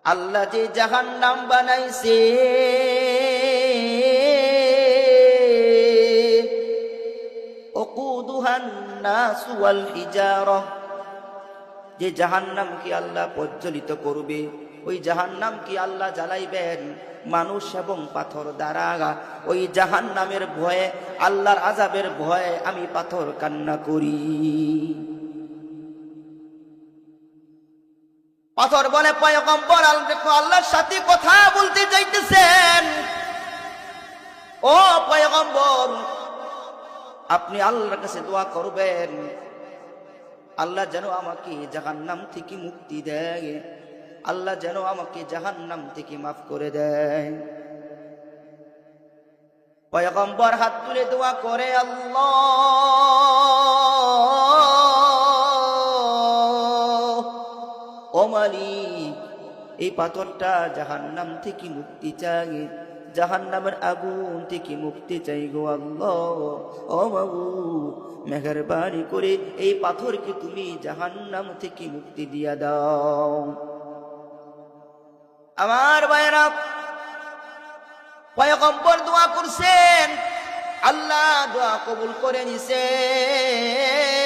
আল্লাহ যে জাহান্নাম বানাইছে ওকুদুহান নাস ওয়াল হিজারা, যে জাহান্নাম কি আল্লাহ প্রজ্বলিত করবে, ওই জাহান্নাম কি আল্লাহ জ্বালাইবেন মানুষ এবং পাথর দ্বারা। ওই জাহান্নামের ভয়ে, আল্লাহর আযাবের ভয়ে আমি পাথর কান্না করি। পাথর বলে, পয়গম্বর আল্লাহর সাথে কথা বলতে চাইতেছেন, ও পয়গম্বর আপনি আল্লাহর কাছে দোয়া করবেন, আল্লাহ যেন আমাকে জাহান্নাম থেকে মুক্তি দেয়, আল্লাহ যেন আমাকে জাহান্নাম থেকে মাফ করে দেয়। পয়গম্বর হাত তুলে দোয়া করে, আল্লাহ ও মালিক, এই পাথরটা জাহান্নাম থেকে মুক্তি চাই, জাহান্নামের আগুন থেকে মুক্তি চাই গো আল্লাহ। ও মাবুদ, মেহেরবানি করে এই পাথরকে তুমি জাহান্নাম থেকে মুক্তি দিয়া দাও। আমার ভাইরা, পয়গম্বর দোয়া করছেন, আল্লাহ দোয়া কবুল করে নিছেন।